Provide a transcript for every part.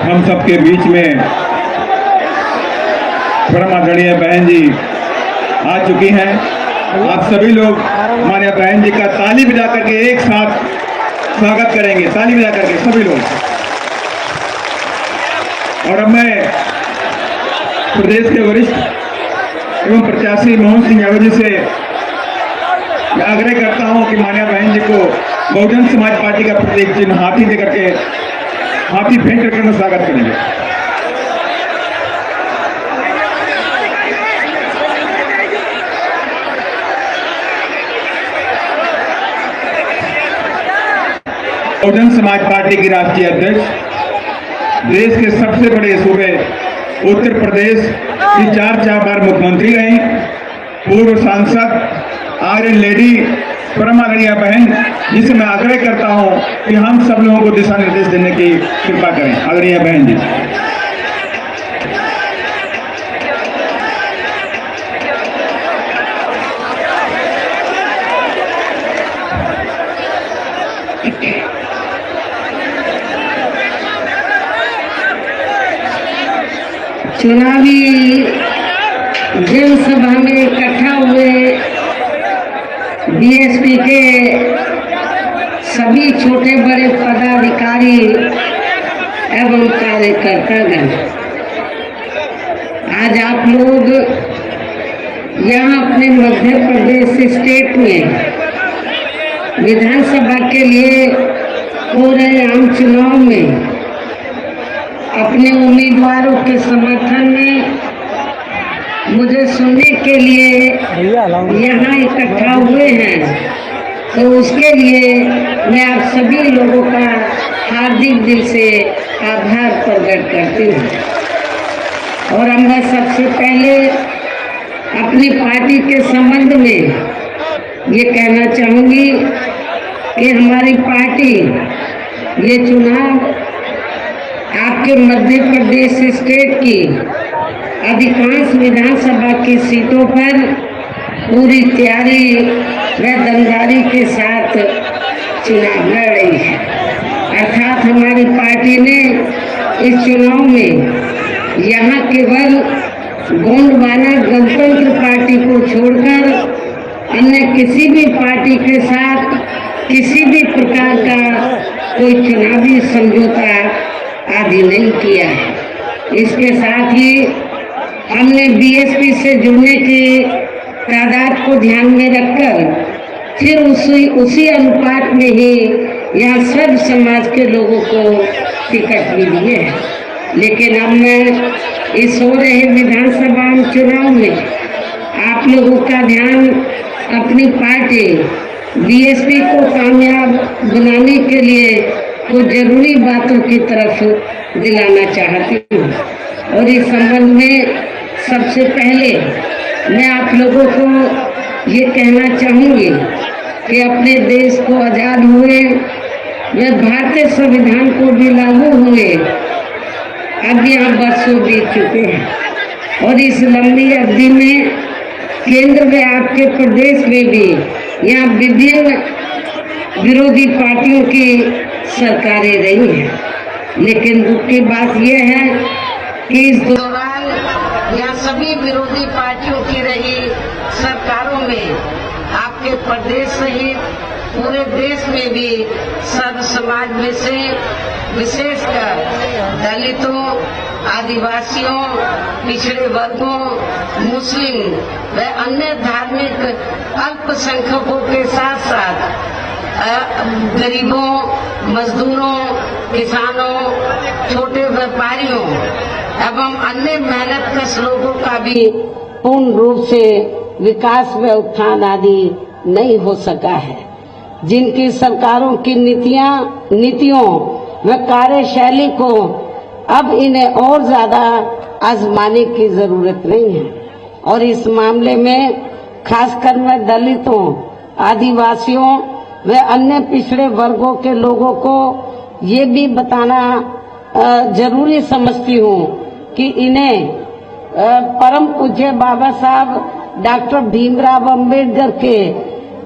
हम सबके बीच में परम आदरणीय बहन जी आ चुकी हैं। आप सभी लोग हमारे बहन जी का ताली बजा करके एक साथ स्वागत करेंगे, ताली बजा करके सभी लोग। और अब मैं प्रदेश के वरिष्ठ एवं प्रत्याशी मोहन सिंह यादव जी से आग्रह करता हूं कि मान्य बहन जी को बहुजन समाज पार्टी का प्रतीक चिन्ह हाथी दे करके, हाथी भेंट करके उन्हें स्वागत करेंगे। बहुजन समाज पार्टी की राष्ट्रीय अध्यक्ष, देश के सबसे बड़े सूबे उत्तर प्रदेश की 4 बार मुख्यमंत्री रही, पूर्व सांसद, आयरन लेडी, परम आदरणीय बहन, जिसे मैं आग्रह करता हूं कि हम सब लोगों को दिशा निर्देश देने की कृपा करें। आदरणीय बहन जी। चुनावी जनसभा में इकट्ठा हुए बीएसपी के सभी छोटे बड़े पदाधिकारी एवं कार्यकर्तागण, आज आप लोग यहाँ अपने मध्य प्रदेश स्टेट में विधानसभा के लिए हो रहे आम चुनाव में अपने उम्मीदवारों के समर्थन में मुझे सुनने के लिए यहाँ इकट्ठा हुए हैं, तो उसके लिए मैं आप सभी लोगों का हार्दिक दिल से आभार प्रकट करती हूँ। और अब मैं सबसे पहले अपनी पार्टी के संबंध में ये कहना चाहूँगी कि हमारी पार्टी ये चुनाव आपके मध्य प्रदेश स्टेट की अधिकांश विधानसभा की सीटों पर पूरी तैयारी व दमदारी के साथ चुनाव लड़ रही है। अर्थात हमारी पार्टी ने इस चुनाव में यहाँ केवल गोंडवाना गणतंत्र पार्टी को छोड़कर अन्य किसी भी पार्टी के साथ किसी भी प्रकार का कोई चुनावी समझौता आदि नहीं किया है। इसके साथ ही हमने बीएसपी से जुड़ने की तादाद को ध्यान में रखकर फिर उसी अनुपात में ही यहाँ सब समाज के लोगों को टिकट भी दिए हैं। लेकिन अब मैं इस हो रहे विधानसभा चुनाव में आप लोगों का ध्यान अपनी पार्टी बीएसपी को कामयाब बनाने के लिए कुछ जरूरी बातों की तरफ दिलाना चाहती हूँ। और इस संबंध में सबसे पहले मैं आप लोगों को ये कहना चाहूँगी कि अपने देश को आज़ाद हुए व भारतीय संविधान को भी लागू हुए अब यहाँ वर्षों बीत चुके हैं, और इस लंबी अवधि में केंद्र में आपके प्रदेश में भी यहाँ विभिन्न विरोधी पार्टियों की सरकारें रही हैं। लेकिन दुख की बात यह है कि इस दौरान यहाँ सभी विरोधी पार्टियों की रही सरकारों में आपके प्रदेश सहित पूरे देश में भी सर्व समाज में से विशेषकर दलितों, आदिवासियों, पिछड़े वर्गों, मुस्लिम व अन्य धार्मिक अल्पसंख्यकों के साथ साथ गरीबों, मजदूरों, किसानों, छोटे व्यापारियों एवं अन्य मेहनतकश लोगों का भी पूर्ण रूप से विकास व उत्थान आदि नहीं हो सका है। जिनकी सरकारों की नीतियों व कार्यशैली को अब इन्हें और ज्यादा आजमाने की जरूरत नहीं है। और इस मामले में खासकर मैं दलितों, आदिवासियों व अन्य पिछड़े वर्गों के लोगों को ये भी बताना जरूरी समझती हूँ कि इन्हें परम पूज्य बाबा साहब डॉक्टर भीमराव अंबेडकर के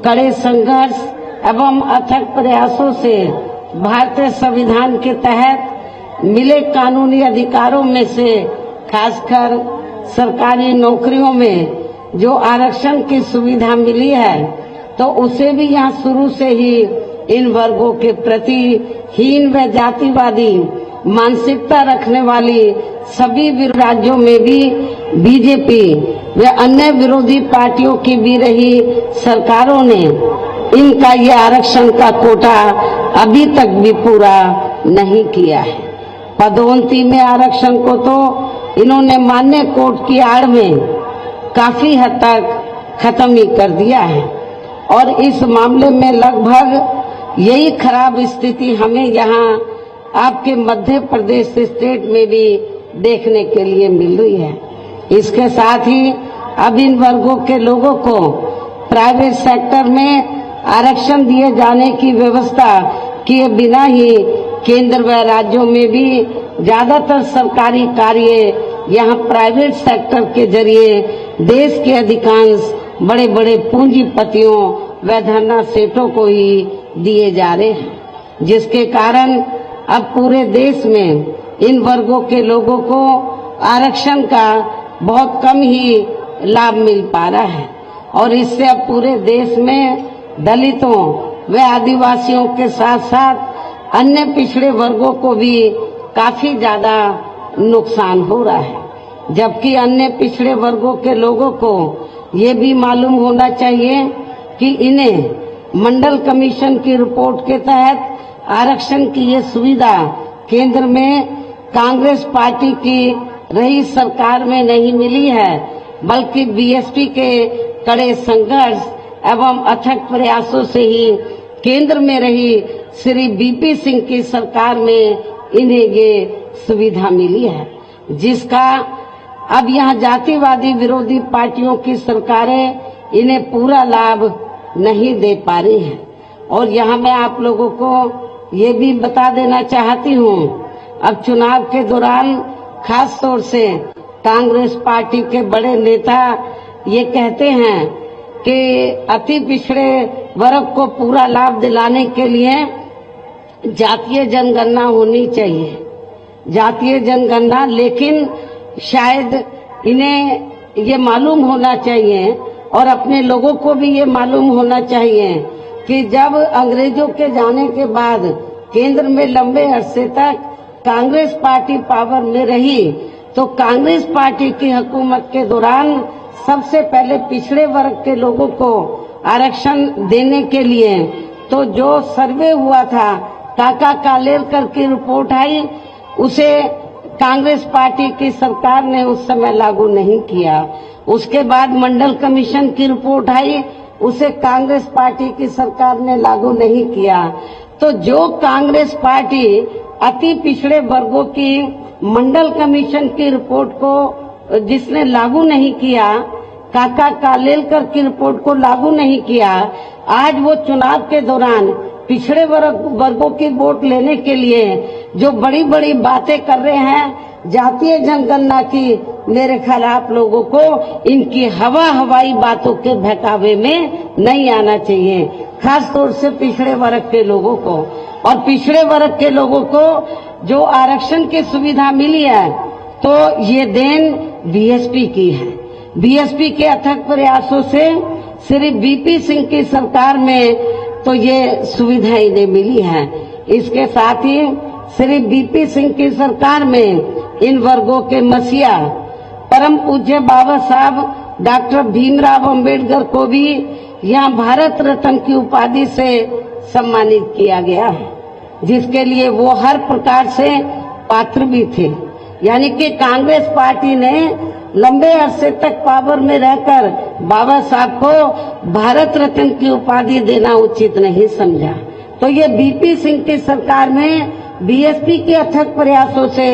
कड़े संघर्ष एवं अथक प्रयासों से भारतीय संविधान के तहत मिले कानूनी अधिकारों में से खासकर सरकारी नौकरियों में जो आरक्षण की सुविधा मिली है, तो उसे भी यहाँ शुरू से ही इन वर्गों के प्रति हीन व जातिवादी मानसिकता रखने वाली सभी राज्यों में भी बीजेपी व अन्य विरोधी पार्टियों की भी रही सरकारों ने इनका ये आरक्षण का कोटा अभी तक भी पूरा नहीं किया है। पदोन्नति में आरक्षण को तो इन्होंने मान्य कोर्ट की आड़ में काफी हद तक खत्म ही कर दिया है और इस मामले में लगभग यही खराब स्थिति हमें यहाँ आपके मध्य प्रदेश स्टेट में भी देखने के लिए मिल रही है। इसके साथ ही अब इन वर्गों के लोगों को प्राइवेट सेक्टर में आरक्षण दिए जाने की व्यवस्था किए बिना ही केंद्र व राज्यों में भी ज्यादातर सरकारी कार्य यहाँ प्राइवेट सेक्टर के जरिए देश के अधिकांश बड़े बड़े पूंजीपतियों व धरना सेठों को ही दिए जा रहे हैं, जिसके कारण अब पूरे देश में इन वर्गों के लोगों को आरक्षण का बहुत कम ही लाभ मिल पा रहा है और इससे अब पूरे देश में दलितों व आदिवासियों के साथ साथ अन्य पिछड़े वर्गों को भी काफी ज्यादा नुकसान हो रहा है। जबकि अन्य पिछड़े वर्गों के लोगों को ये भी मालूम होना चाहिए कि इन्हें मंडल कमीशन की रिपोर्ट के तहत आरक्षण की ये सुविधा केंद्र में कांग्रेस पार्टी की रही सरकार में नहीं मिली है, बल्कि बीएसपी के कड़े संघर्ष एवं अथक प्रयासों से ही केंद्र में रही श्री बीपी सिंह की सरकार में इन्हें ये सुविधा मिली है, जिसका अब यहाँ जातिवादी विरोधी पार्टियों की सरकारें इन्हें पूरा लाभ नहीं दे पा रही हैं। और यहाँ मैं आप लोगों को ये भी बता देना चाहती हूँ, अब चुनाव के दौरान खास तौर से कांग्रेस पार्टी के बड़े नेता ये कहते हैं कि अति पिछड़े वर्ग को पूरा लाभ दिलाने के लिए जातीय जनगणना होनी चाहिए, जातीय जनगणना। लेकिन शायद इन्हें ये मालूम होना चाहिए और अपने लोगों को भी ये मालूम होना चाहिए कि जब अंग्रेजों के जाने के बाद केंद्र में लंबे अरसे तक कांग्रेस पार्टी पावर में रही, तो कांग्रेस पार्टी की हुकूमत के दौरान सबसे पहले पिछड़े वर्ग के लोगों को आरक्षण देने के लिए तो जो सर्वे हुआ था, काका कालेलकर की रिपोर्ट आई, उसे कांग्रेस पार्टी की सरकार ने उस समय लागू नहीं किया। उसके बाद मंडल कमीशन की रिपोर्ट आई, उसे कांग्रेस पार्टी की सरकार ने लागू नहीं किया। तो जो कांग्रेस पार्टी अति पिछड़े वर्गों की मंडल कमीशन की रिपोर्ट को जिसने लागू नहीं किया, काका कालेलकर की रिपोर्ट को लागू नहीं किया, आज वो चुनाव के दौरान पिछड़े वर्गों की वोट लेने के लिए जो बड़ी बड़ी बातें कर रहे हैं जातीय जनगणना की, मेरे ख्याल आप लोगों को इनकी हवाई बातों के बहकावे में नहीं आना चाहिए, खास तौर से पिछड़े वर्ग के लोगों को। और पिछड़े वर्ग के लोगों को जो आरक्षण की सुविधा मिली है, तो ये देन बीएसपी की है। बीएसपी के अथक प्रयासों से श्री बीपी सिंह की सरकार में तो ये सुविधा इन्हें मिली है। इसके साथ ही श्री बीपी सिंह की सरकार में इन वर्गों के मसीहा परम पूज्य बाबा साहब डॉक्टर भीमराव अंबेडकर को भी यहाँ भारत रत्न की उपाधि से सम्मानित किया गया है, जिसके लिए वो हर प्रकार से पात्र भी थे। यानी कि कांग्रेस पार्टी ने लंबे अरसे तक पावर में रहकर बाबा साहब को भारत रत्न की उपाधि देना उचित नहीं समझा। तो ये बीपी सिंह की सरकार में बीएसपी के अथक प्रयासों से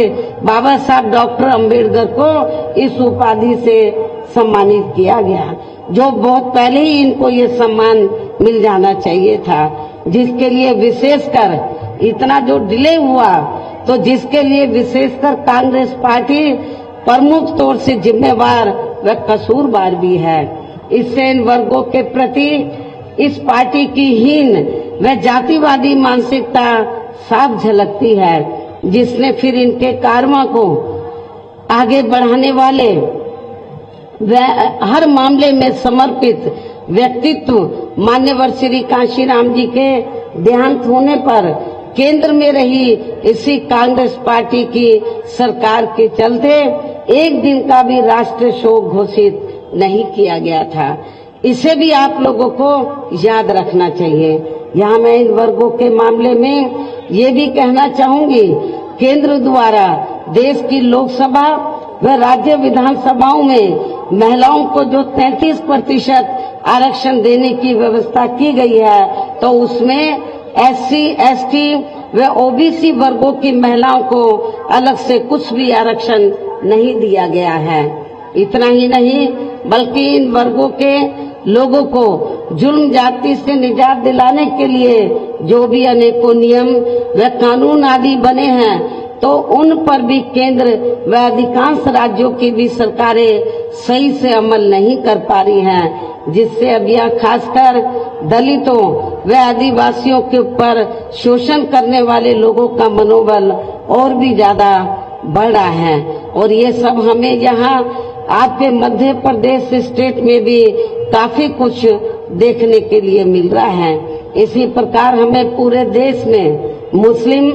बाबा साहब डॉक्टर अंबेडकर को इस उपाधि से सम्मानित किया गया, जो बहुत पहले ही इनको ये सम्मान मिल जाना चाहिए था, जिसके लिए विशेषकर इतना जो डिले हुआ, तो जिसके लिए विशेषकर कांग्रेस पार्टी प्रमुख तौर से जिम्मेवार व कसूरवार भी है। इससे इन वर्गों के प्रति इस पार्टी की हीन व जातिवादी मानसिकता साफ झलकती है। जिसने फिर इनके कारवां को आगे बढ़ाने वाले हर मामले में समर्पित व्यक्तित्व मान्यवर श्री कांशीराम जी के देहांत होने पर केंद्र में रही इसी कांग्रेस पार्टी की सरकार के चलते एक दिन का भी राष्ट्रीय शोक घोषित नहीं किया गया था। इसे भी आप लोगों को याद रखना चाहिए। यहाँ मैं इन वर्गों के मामले में ये भी कहना चाहूंगी, केंद्र द्वारा देश की लोकसभा व राज्य विधानसभाओं में महिलाओं को जो 33% आरक्षण देने की व्यवस्था की गई है, तो उसमें SC, ST व OBC वर्गों की महिलाओं को अलग से कुछ भी आरक्षण नहीं दिया गया है। इतना ही नहीं, बल्कि इन वर्गों के लोगों को जुल्म जाति से निजात दिलाने के लिए जो भी अनेकों नियम व कानून आदि बने हैं, तो उन पर भी केंद्र व अधिकांश राज्यों की भी सरकारें सही से अमल नहीं कर पा रही हैं, जिससे अब यह खासकर दलितों व आदिवासियों के ऊपर शोषण करने वाले लोगों का मनोबल और भी ज्यादा बढ़ रहा है। और ये सब हमें यहाँ आपके मध्य प्रदेश स्टेट में भी काफी कुछ देखने के लिए मिल रहा है। इसी प्रकार हमें पूरे देश में मुस्लिम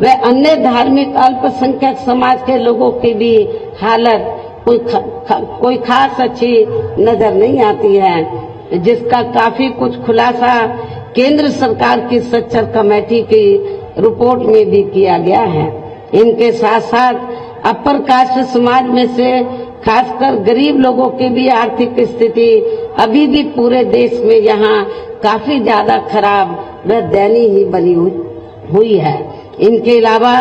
व अन्य धार्मिक अल्पसंख्यक समाज के लोगों की भी हालत कोई खास अच्छी नजर नहीं आती है, जिसका काफी कुछ खुलासा केंद्र सरकार की सच्चर कमेटी की रिपोर्ट में भी किया गया है। इनके साथ साथ अपर कास्ट समाज में से खासकर गरीब लोगों की भी आर्थिक स्थिति अभी भी पूरे देश में यहाँ काफी ज्यादा खराब व दयनीय ही बनी हुई है। इनके अलावा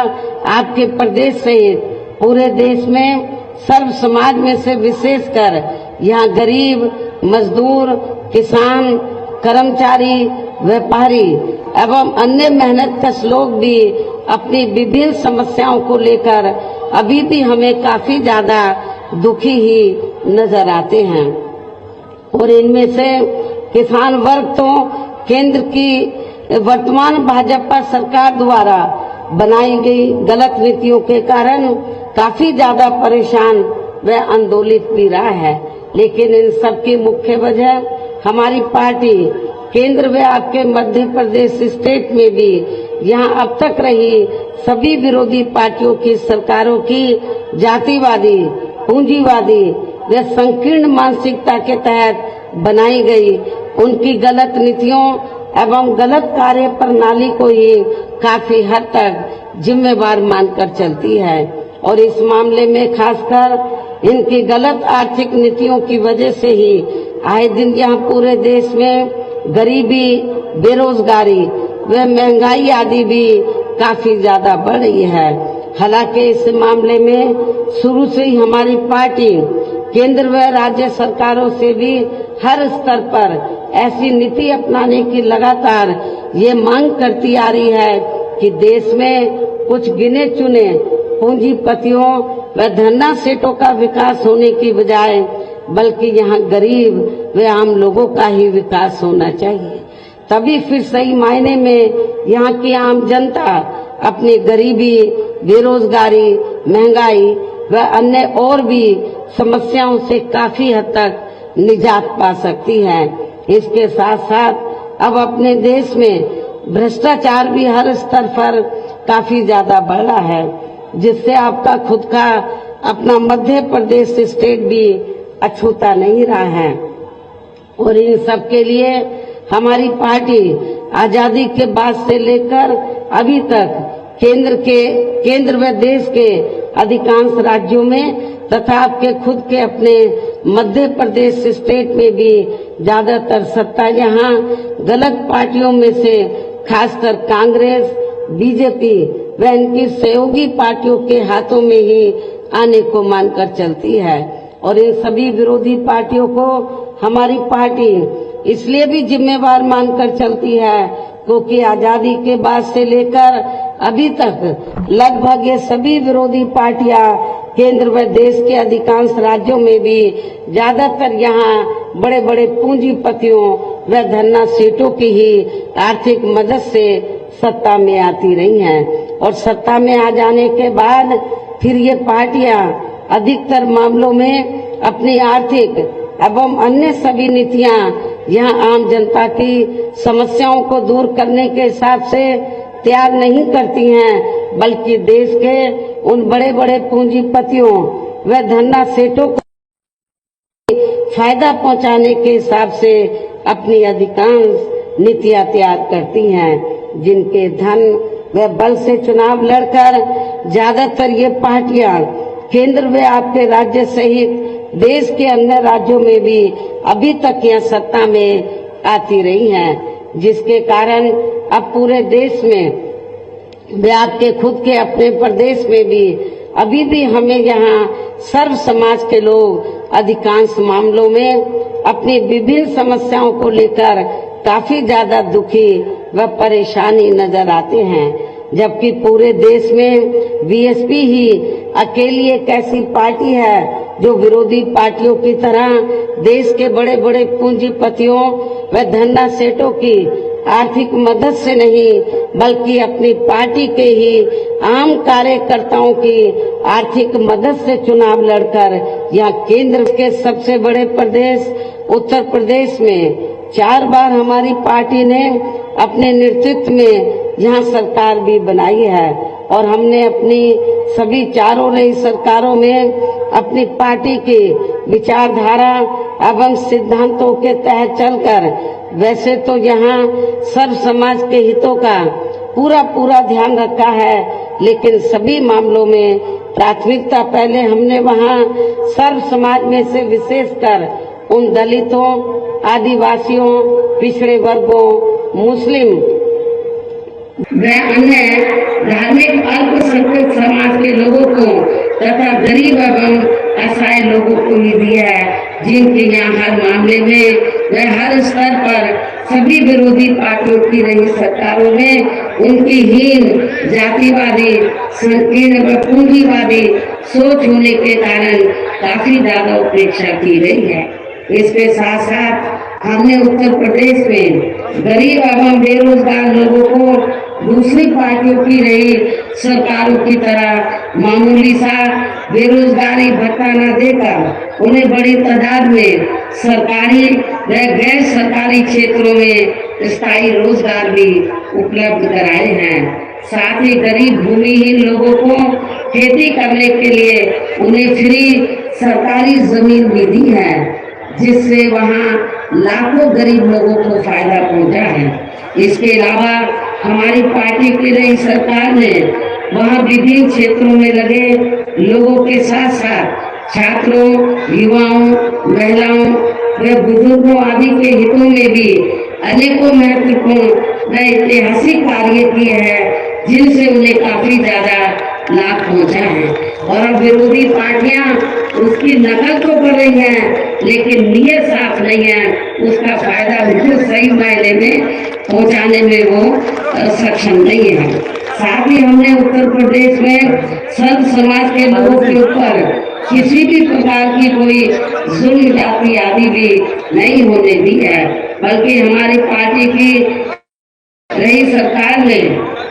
आपके प्रदेश सहित पूरे देश में सर्व समाज में से विशेषकर यहाँ गरीब, मजदूर, किसान, कर्मचारी, व्यापारी एवं अन्य मेहनतकश लोग भी अपनी विभिन्न समस्याओं को लेकर अभी भी हमें काफी ज्यादा दुखी ही नजर आते हैं। और इनमें से किसान वर्ग तो केंद्र की वर्तमान भाजपा सरकार द्वारा बनाई गई गलत नीतियों के कारण काफी ज्यादा परेशान व आंदोलित भी रहा है। लेकिन इन सब की मुख्य वजह हमारी पार्टी केंद्र व आपके मध्य प्रदेश स्टेट में भी यहाँ अब तक रही सभी विरोधी पार्टियों की सरकारों की जातिवादी, पूंजीवादी व संकीर्ण मानसिकता के तहत बनाई गई उनकी गलत नीतियों एवं गलत कार्य प्रणाली को ही काफी हद तक जिम्मेवार मानकर चलती है। और इस मामले में खासकर इनकी गलत आर्थिक नीतियों की वजह से ही आए दिन यहाँ पूरे देश में गरीबी, बेरोजगारी व महंगाई आदि भी काफी ज्यादा बढ़ रही है। हालांकि इस मामले में शुरू से ही हमारी पार्टी केंद्र व राज्य सरकारों से भी हर स्तर पर ऐसी नीति अपनाने की लगातार ये मांग करती आ रही है कि देश में कुछ गिने चुने पूंजीपतियों व धन्ना सेठों का विकास होने की बजाय बल्कि यहाँ गरीब व आम लोगों का ही विकास होना चाहिए। तभी फिर सही मायने में यहाँ की आम जनता अपनी गरीबी, बेरोजगारी, महंगाई व अन्य और भी समस्याओं से काफी हद तक निजात पा सकती है। इसके साथ साथ अब अपने देश में भ्रष्टाचार भी हर स्तर पर काफी ज्यादा बढ़ा है, जिससे आपका खुद का अपना मध्य प्रदेश स्टेट भी अछूता नहीं रहा है। और इन सब के लिए हमारी पार्टी आजादी के बाद से लेकर अभी तक केंद्र व देश के अधिकांश राज्यों में तथा आपके खुद के अपने मध्य प्रदेश स्टेट में भी ज्यादातर सत्ता यहाँ गलत पार्टियों में से खासकर कांग्रेस, बीजेपी व इनकी सहयोगी पार्टियों के हाथों में ही आने को मानकर चलती है। और इन सभी विरोधी पार्टियों को हमारी पार्टी इसलिए भी जिम्मेवार मानकर चलती है क्योंकि आजादी के बाद से लेकर अभी तक लगभग ये सभी विरोधी पार्टियां केंद्र व देश के अधिकांश राज्यों में भी ज्यादातर यहाँ बड़े बड़े पूंजीपतियों व धन्ना सेठों की ही आर्थिक मदद से सत्ता में आती रही हैं। और सत्ता में आ जाने के बाद फिर ये पार्टियां अधिकतर मामलों में अपनी आर्थिक एवं अन्य सभी नीतियां यहाँ आम जनता की समस्याओं को दूर करने के हिसाब से त्याग नहीं करती हैं, बल्कि देश के उन बड़े बड़े पूंजीपतियों व धन्ना सेठों को फायदा पहुंचाने के हिसाब से अपनी अधिकांश नीतियां तैयार करती हैं, जिनके धन व बल से चुनाव लड़कर ज्यादातर ये पार्टियां केंद्र व आपके राज्य सहित देश के अन्य राज्यों में भी अभी तक यह सत्ता में आती रही हैं, जिसके कारण अब पूरे देश में व आपके खुद के अपने प्रदेश में भी अभी भी हमें यहाँ सर्व समाज के लोग अधिकांश मामलों में अपनी विभिन्न समस्याओं को लेकर काफी ज्यादा दुखी व परेशानी नजर आते हैं, जबकि पूरे देश में बीएसपी ही अकेली एक ऐसी पार्टी है जो विरोधी पार्टियों की तरह देश के बड़े बड़े पूंजीपतियों व धन्ना सेठों की आर्थिक मदद से नहीं, बल्कि अपनी पार्टी के ही आम कार्यकर्ताओं की आर्थिक मदद से चुनाव लड़कर यहाँ केंद्र के सबसे बड़े प्रदेश उत्तर प्रदेश में 4 बार हमारी पार्टी ने अपने नेतृत्व में यहाँ सरकार भी बनाई है और हमने अपनी सभी चारों रही सरकारों में अपनी पार्टी की विचारधारा एवं सिद्धांतों के तहत चलकर वैसे तो यहाँ सर्व समाज के हितों का पूरा ध्यान रखा है, लेकिन सभी मामलों में प्राथमिकता पहले हमने वहाँ सर्व समाज में से विशेषकर उन दलितों, आदिवासियों, पिछड़े वर्गों, मुस्लिम व अन्य धार्मिक अल्पसंख्यक समाज के लोगों को तथा गरीब एवं असहाय लोगों को ही दिया है, जिनके यहाँ हर मामले में व हर स्तर पर सभी विरोधी पार्टियों की रही सरकारों में उनकी हीन, जातिवादी, संकीर्ण व पूंजीवादी सोच होने के कारण काफी ज्यादा उपेक्षा की गई है। इसके साथ साथ हमने उत्तर प्रदेश में गरीब एवं बेरोजगार लोगों को दूसरी पार्टियों की रही सरकारों की तरह मामूली सा बेरोजगारी भत्ता न देकर उन्हें बड़ी तादाद में सरकारी व गैर सरकारी क्षेत्रों में स्थायी रोजगार भी उपलब्ध कराए हैं। साथ ही गरीब भूमिहीन लोगों को खेती करने के लिए उन्हें फ्री सरकारी जमीन भी दी है, जिससे वहाँ लाखों गरीब लोगों को फायदा पहुंचा है। इसके अलावा हमारी पार्टी की रही सरकार ने वहाँ विभिन्न क्षेत्रों में लगे लोगों के साथ साथ छात्रों, युवाओं, महिलाओं व बुजुर्गों आदि के हितों में भी अनेकों महत्वपूर्ण व ऐतिहासिक कार्य किए हैं, जिनसे उन्हें काफी ज्यादा लाभ पहुंचा है। और अब विरोधी पार्टियां उसकी नकल तो कर रही हैं, लेकिन नीयत साफ नहीं है, उसका फायदा बिल्कुल सही मायने में पहुंचाने में वो सक्षम नहीं है। साथ ही हमने उत्तर प्रदेश में सर्व समाज के लोगों के ऊपर किसी भी प्रकार की कोई जुल्म जाति आदि भी नहीं होने दी है, बल्कि हमारी पार्टी की रही सरकार ने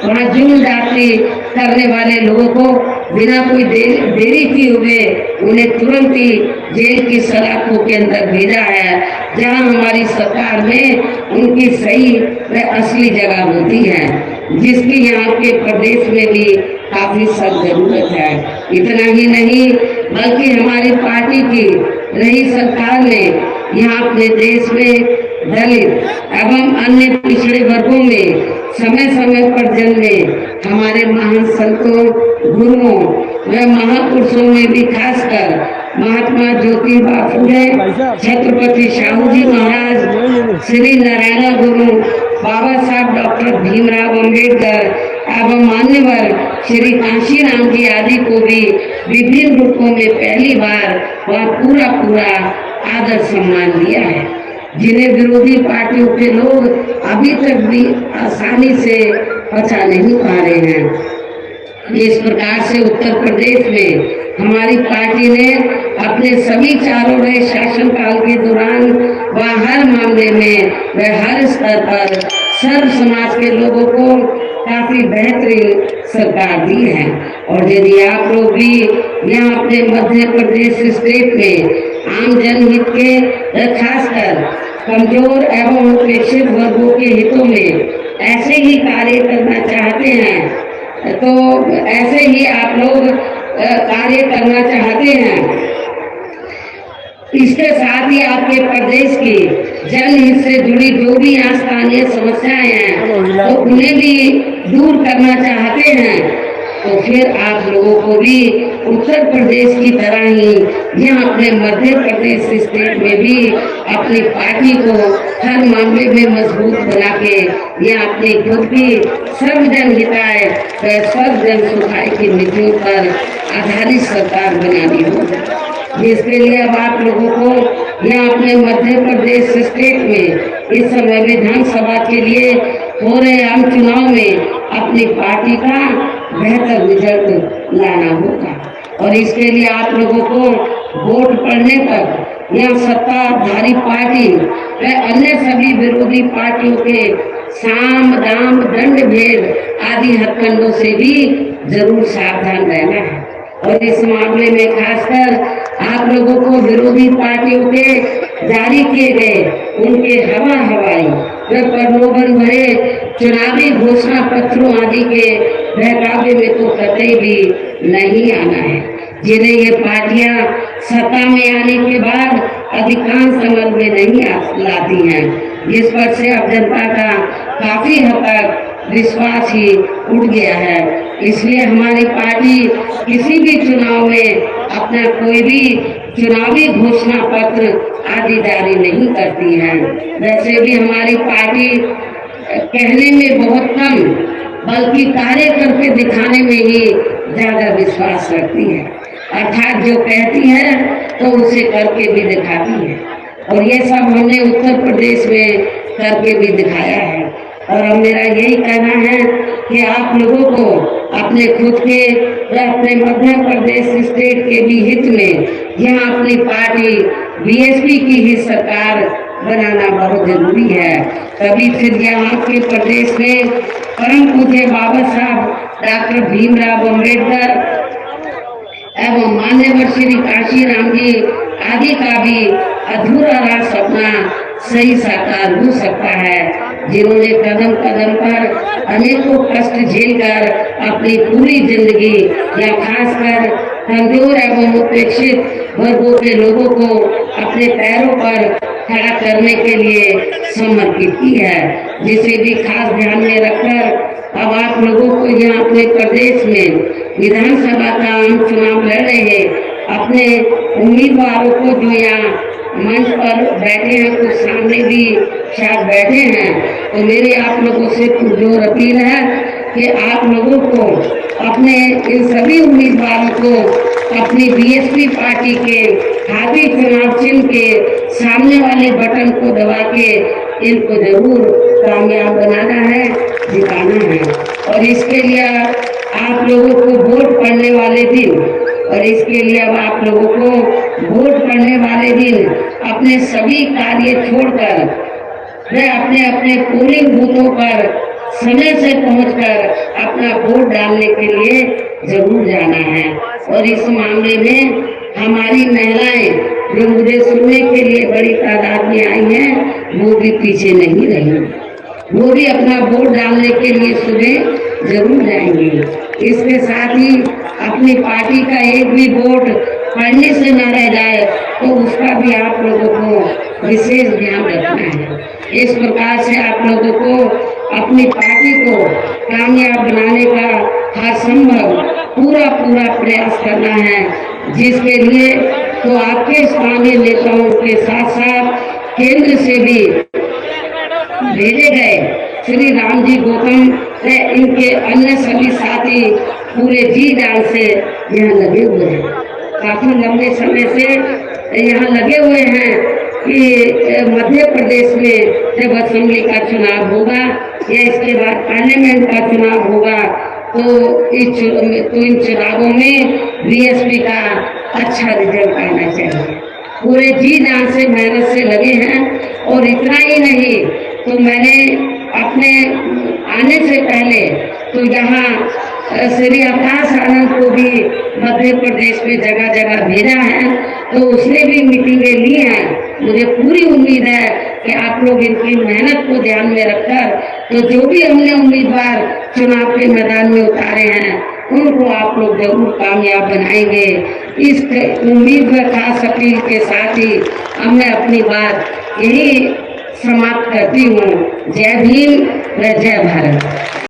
वहाँ जुल्म जाति करने वाले लोगों को बिना कोई देरी किए हुए उन्हें तुरंत ही जेल की सलाखों के अंदर भेजा है, जहां हमारी सरकार में उनकी सही व असली जगह होती है, जिसकी यहाँ के प्रदेश में भी काफी सख्त जरूरत है। इतना ही नहीं, बल्कि हमारी पार्टी की रही सरकार ने यहाँ अपने देश में दलित एवं अन्य पिछड़े वर्गों में समय समय पर जन्मे हमारे महान संतों, गुरुओं व महापुरुषों में भी खासकर महात्मा ज्योतिबा फुले, छत्रपति शाहू जी महाराज, श्री नारायण गुरु, बाबा साहब डॉक्टर भीमराव अम्बेडकर एवं मान्यवर श्री कांशीराम जी आदि को भी विभिन्न रूपों में पहली बार वह पूरा आदर सम्मान दिया है, जिन्हें विरोधी पार्टियों के लोग अभी तक भी आसानी से पचा नहीं पा रहे हैं। इस प्रकार से उत्तर प्रदेश में हमारी पार्टी ने अपने सभी चारों रहे शासन काल के दौरान व हर मामले में व हर स्तर पर सर्व समाज के लोगों को काफी बेहतरीन सरकार दी है। और यदि आप लोग भी यहाँ अपने मध्य प्रदेश स्टेट में आम जनहित के खासकर कमजोर एवं उपेक्षित वर्गों के हितों में ऐसे ही कार्य करना चाहते हैं तो ऐसे ही आप लोग कार्य करना चाहते हैं। इसके साथ ही आपके प्रदेश की जनहित से जुड़ी जो भी यहाँ स्थानीय समस्याएं हैं तो उन्हें भी दूर करना चाहते हैं तो फिर आप लोगों को भी उत्तर प्रदेश की तरह ही यहाँ अपने मध्य प्रदेश स्टेट में भी अपनी पार्टी को हर मामले में मजबूत बना के या अपनी खुद की सर्वजन हिताय सर्वजन सुखाय की नीतियों पर आधारित सरकार बनानी होगी। जिसके लिए अब आप लोगों को यहाँ अपने मध्य प्रदेश स्टेट में इस समय विधानसभा के लिए हो रहे आम चुनाव में अपनी पार्टी का बेहतर रिजल्ट लाना होगा। और इसके लिए आप लोगों को वोट पड़ने तक यहाँ सत्ताधारी पार्टी व अन्य सभी विरोधी पार्टियों के साम दाम दंड भेद आदि हथकंडों से भी जरूर सावधान रहना है। और इस मामले में खासकर आप लोगों को विरोधी पार्टियों के जारी किए गए उनके हवाई व प्रलोभन भरे चुनावी घोषणा पत्रों आदि के बहकावे में तो कतई भी नहीं आना है, जिन्हें ये पार्टियां सत्ता में आने के बाद अधिकांश अमल में नहीं लाती हैं, जिस पर से अब जनता का काफी हद तक विश्वास ही उठ गया है। इसलिए हमारी पार्टी किसी भी चुनाव में अपना कोई भी चुनावी घोषणा पत्र आदि जारी नहीं करती है। वैसे भी हमारी पार्टी कहने में बहुत कम बल्कि कार्य करके दिखाने में ही ज्यादा विश्वास रखती है, अर्थात जो कहती है तो उसे करके भी दिखाती है। और ये सब हमने उत्तर प्रदेश में करके भी दिखाया है। और अब मेरा यही कहना है कि आप लोगों को अपने खुद के अपने मध्य प्रदेश स्टेट के भी हित में यहाँ अपनी पार्टी बीएसपी की ही सरकार बनाना बहुत जरूरी है। तभी फिर यहाँ के प्रदेश में परम पूज्य बाबा साहब डॉक्टर भीमराव अम्बेडकर एवं मान्यवर श्री काशीराम जी आदि का भी अधूरा रहा सपना सही साकार हो सकता है, जिन्होंने कदम कदम पर अनेकों कष्ट झेलकर अपनी पूरी जिंदगी या खासकर कमजोर एवं उपेक्षित वर्गों के लोगों को अपने पैरों पर खड़ा करने के लिए समर्पित की है, जिसे भी खास ध्यान में रखकर अब आप लोगों को यहाँ अपने प्रदेश में विधानसभा का आम चुनाव लड़ रहे अपने उम्मीदवारों को जो यहाँ मंच पर बैठे हैं, कुछ सामने भी शायद बैठे हैं, तो मेरी आप लोगों से पुरजोर अपील है कि आप लोगों को अपने इन सभी उम्मीदवारों को अपनी बीएसपी पार्टी के हाथी चुनाव चिन्ह के सामने वाले बटन को दबा के इनको जरूर कामयाब बनाना है, जिताना है। और इसके लिए आप लोगों को वोट पड़ने वाले दिन अब आप लोगों को वोट पड़ने वाले दिन अपने सभी कार्य छोड़कर वे अपने अपने पोलिंग बूथों पर समय से पहुंचकर अपना वोट डालने के लिए जरूर जाना है। और इस मामले में हमारी महिलाएं जो मुझे सुनने के लिए बड़ी तादाद में आई हैं, वो भी पीछे नहीं रही, वो भी अपना वोट डालने के लिए सुबह जरूर जाएंगी। इसके साथ ही अपनी पार्टी का एक भी वोट पढ़ने से न रह जाए तो उसका भी आप लोगों को विशेष ध्यान रखना है। इस प्रकार से आप लोगों को अपनी पार्टी को कामयाब बनाने का हर संभव पूरा प्रयास करना है, जिसके लिए तो आपके स्थानीय नेताओं के साथ साथ केंद्र से भी भेजे गए श्री राम जी गौतम व इनके अन्य सभी साथी पूरे जी जान से यहाँ लगे हुए हैं, काफी लंबे समय से यहाँ लगे हुए हैं कि मध्य प्रदेश में जब असेंबली का चुनाव होगा या इसके बाद पार्लियामेंट का चुनाव होगा तो इन चुनावों में बीएसपी का अच्छा रिजल्ट आना चाहिए। पूरे जी जान से मेहनत से लगे हैं। और इतना ही नहीं तो मैंने अपने आने से पहले तो यहाँ श्री आकाश आनंद को भी मध्य प्रदेश में जगह जगह भेजा है, तो उसने भी मीटिंगें ली हैं। मुझे पूरी उम्मीद है कि आप लोग इनकी मेहनत को ध्यान में रखकर, तो जो भी हमने उम्मीदवार चुनाव के मैदान में उतारे हैं उनको आप लोग जरूर कामयाब बनाएंगे। इस उम्मीद व खास अपील के साथ ही अब मैं अपनी बात यही समाप्त करती हूँ। जय भीम व जय भारत।